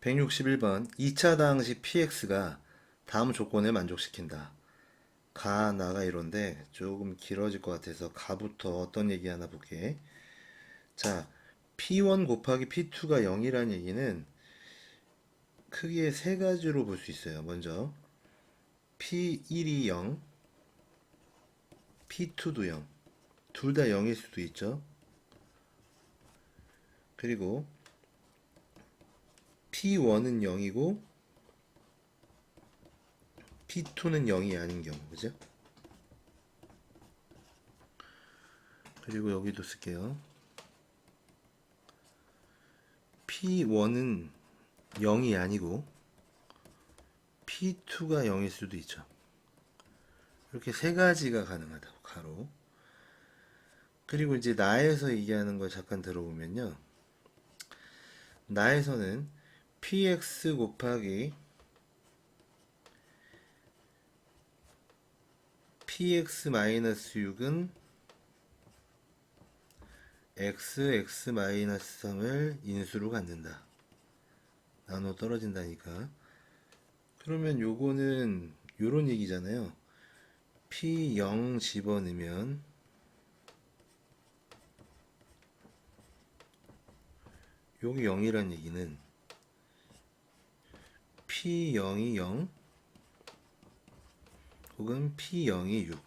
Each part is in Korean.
161번 2차 당시 px가 다음 조건을 만족시킨다. 가, 나가 이런데 조금 길어질 것 같아서 가부터 어떤 얘기 하나 볼게. 자, p1 곱하기 p2가 0이라는 얘기는 크게 세 가지로 볼 수 있어요. 먼저 p1이 0, p2도 0. 둘 다 0일 수도 있죠. 그리고 p1은 0이고 p2는 0이 아닌 경우, 그죠? 그리고 여기도 쓸게요. P1은 0이 아니고 P2가 0일 수도 있죠. 이렇게 세 가지가 가능하다고, 가로. 그리고 이제 나에서 얘기하는 걸 잠깐 들어보면요. 나에서는 px 곱하기 px-6은 x-3을 인수로 갖는다. 나눠 떨어진다니까. 그러면 요거는 요런 얘기잖아요. p0 집어넣으면 여기 0이란 얘기는 p0이 0 혹은 p0이 6.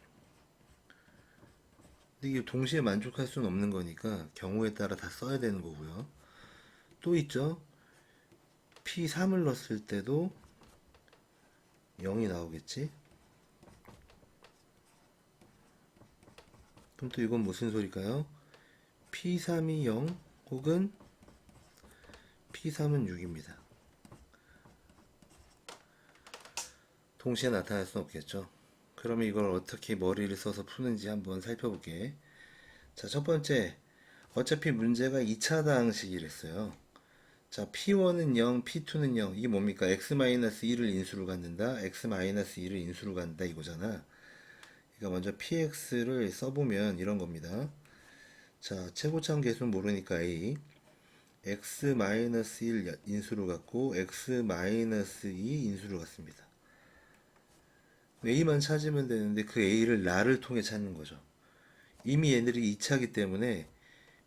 근데 이게 동시에 만족할 수는 없는 거니까 경우에 따라 다 써야 되는 거고요. 또 있죠. p3을 넣었을 때도 0이 나오겠지. 그럼 또 이건 무슨 소리일까요? p3이 0 혹은 p3은 6입니다. 동시에 나타날 수는 없겠죠. 그러면 이걸 어떻게 머리를 써서 푸는지 한번 살펴볼게. 자, 첫 번째, 어차피 문제가 2차 다항식이랬어요. 자, p1은 0, p2는 0. 이게 뭡니까? x-1을 인수로 갖는다, x-1을 인수로 갖는다 이거잖아. 그러니까 먼저 px를 써보면 이런 겁니다. 자, 최고차원 계수는 모르니까 a, x-1 인수로 갖고 x-2 인수로 갖습니다. a만 찾으면 되는데 그 a를 나를 통해 찾는 거죠. 이미 얘들이 2차기 때문에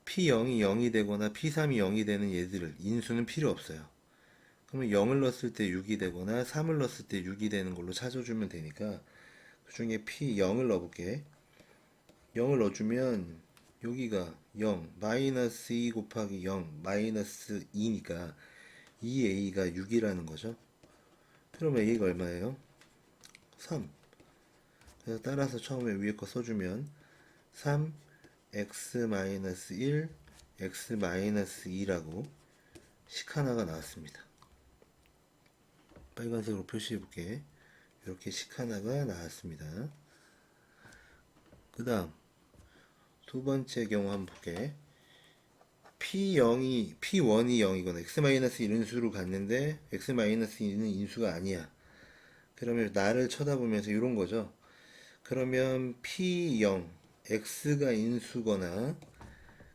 p0이 0이 되거나 p3이 0이 되는 얘들을 인수는 필요 없어요. 그러면 0을 넣었을 때 6이 되거나 3을 넣었을 때 6이 되는 걸로 찾아주면 되니까 그 중에 p0을 넣어볼게. 0을 넣어주면 여기가 0, 마이너스 2 곱하기 0, 마이너스 2니까 2a가 6이라는 거죠. 그럼 a가 얼마예요? 3. 그래서 따라서 처음에 위에 거 써주면 3, x-1, x-2라고 식 하나가 나왔습니다. 빨간색으로 표시해 볼게. 이렇게 식 하나가 나왔습니다. 그 다음 두 번째 경우 한번 볼게. p1이 0이거나 x-1 인수로 갔는데 x-2는 인수가 아니야. 그러면 나를 쳐다보면서 이런 거죠. 그러면 p0 x가 인수거나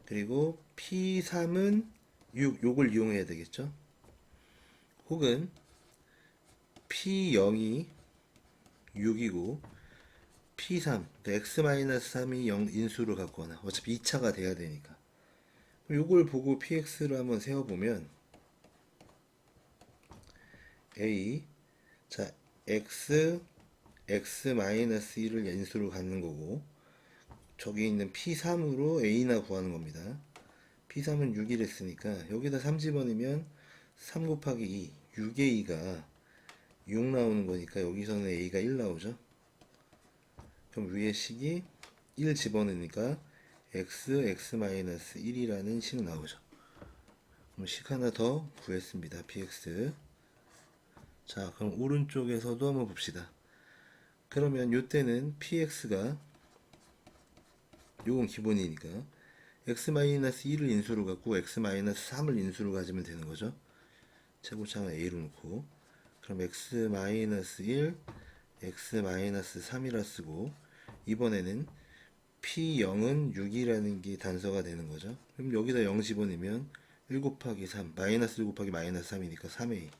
그리고 p3은 6 요걸 이용해야 되겠죠. 혹은 p0이 6이고 p3 x-3이 0 인수를 갖거나 어차피 2차가 돼야 되니까 요걸 보고 px를 한번 세워보면 a 자 x-1을 인수로 갖는 거고 저기 있는 p3으로 a나 구하는 겁니다. p3은 6이랬으니까 여기다 3 집어넣으면 3 곱하기 2 6a가 6 나오는 거니까 여기서는 a가 1 나오죠. 그럼 위에 식이 1 집어넣으니까 x-1이라는 식 나오죠. 그럼 식 하나 더 구했습니다. px. 자, 그럼 오른쪽에서도 한번 봅시다. 그러면 요때는 px가 요건 기본이니까 x-1을 인수로 갖고 x-3을 인수로 가지면 되는 거죠. 최고차는 a로 놓고 그럼 x-1, x-3이라 쓰고 이번에는 p0은 6이라는 게 단서가 되는 거죠. 그럼 여기다 0 집어넣으면 1 곱하기 3 마이너스 1 곱하기 마이너스 3이니까 3a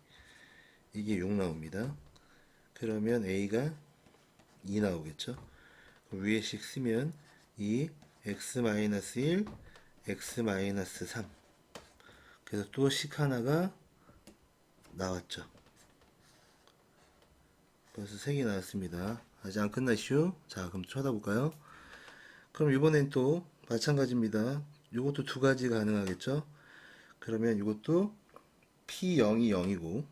이게 6 나옵니다. 그러면 a가 2 나오겠죠. 그럼 위에 식 쓰면 2 x 마이너스 1 x 마이너스 3 그래서 또 식 하나가 나왔죠. 벌써 3개 나왔습니다. 아직 안 끝났슈? 자, 그럼 쳐다볼까요? 그럼 이번엔 또 마찬가지입니다. 이것도 두 가지 가능하겠죠? 그러면 이것도 P0이 0이고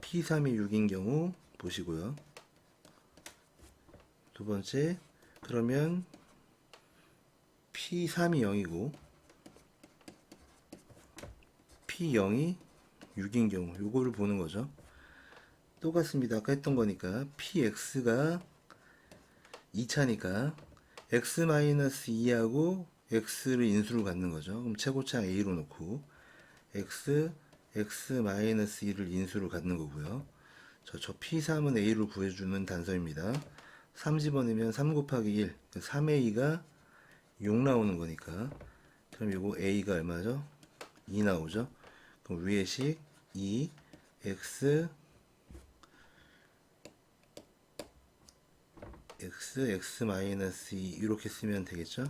P3이 6인 경우 보시고요. 두 번째, 그러면 P3이 0이고 P0이 6인 경우 요거를 보는 거죠. 똑같습니다. 아까 했던 거니까 PX가 2차니까 X-2하고 X를 인수로 갖는 거죠. 그럼 최고차항 A로 놓고 X, X-2를 인수로 갖는 거고요. 저 P3은 A로 구해주는 단서입니다. 3 집어넣으면 3 곱하기 1, 3A가 6 나오는 거니까 그럼 요거 A가 얼마죠? 2 나오죠. 그럼 위에 식 2, X, X-2 이렇게 쓰면 되겠죠.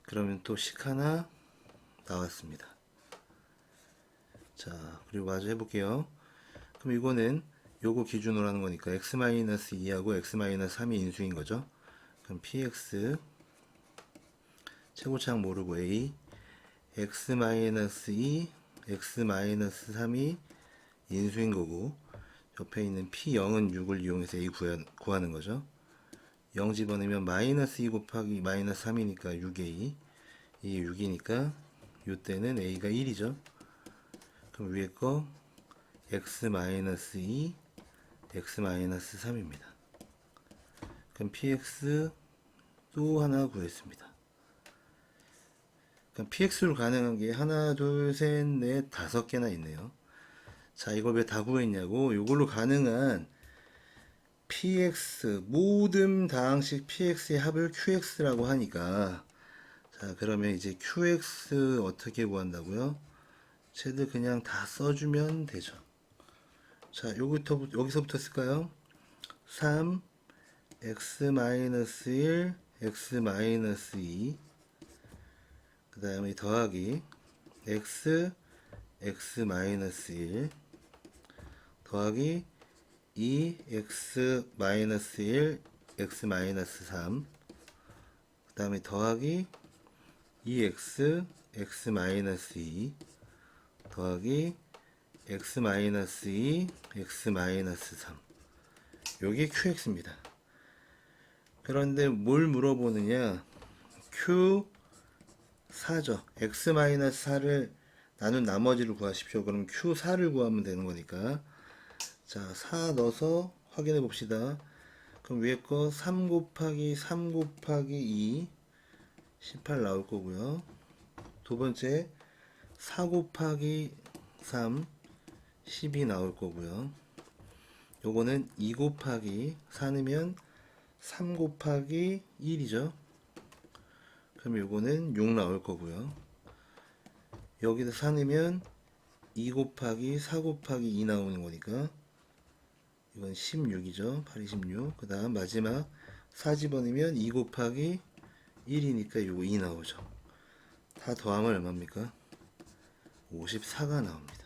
그러면 또 식 하나 나왔습니다. 자, 그리고 마저 해볼게요. 그럼 이거는 요거 기준으로 하는 거니까 X-2하고 X-3이 인수인 거죠. 그럼 PX 최고차항 모르고 A X-2 X-3이 인수인 거고 옆에 있는 P0은 6을 이용해서 A 구하는 거죠. 0 집어넣으면 마이너스 2 곱하기 마이너스 3이니까 6a 이게 6이니까 요때는 a가 1이죠. 그럼 위에 거 x-2 x-3입니다. 그럼 px 또 하나 구했습니다. 그럼 px로 가능한 게 하나 둘셋넷 5개나 있네요. 자, 이걸 왜 다 구했냐고. 요걸로 가능한 px 모든 다항식 px의 합을 qx라고 하니까 자, 그러면 이제 qx 어떻게 구한다고요? 쟤들 그냥 다 써주면 되죠. 자, 여기서부터 쓸까요? 3 x-1 x-2 그 다음에 더하기 x x-1 더하기 2x-1 x-3 그 다음에 더하기 2x x-2 더하기 x-2 x-3 요게 qx입니다. 그런데 뭘 물어보느냐 q4죠. x-4를 나눈 나머지를 구하십시오. 그럼 q4를 구하면 되는 거니까 자, 4 넣어서 확인해 봅시다. 그럼 위에 거 3 곱하기 3 곱하기 2 18 나올 거고요. 두 번째 4 곱하기 3 12 나올 거고요. 요거는 2 곱하기 4 넣으면 3 곱하기 1이죠. 그럼 요거는 6 나올 거고요. 여기서 4 넣으면 2 곱하기 4 곱하기 2 나오는 거니까 이건 16이죠. 8, 26. 그 다음 마지막 4 집어넣으면 2 곱하기 1이니까 요거 2 나오죠. 다 더하면 얼마입니까? 54가 나옵니다.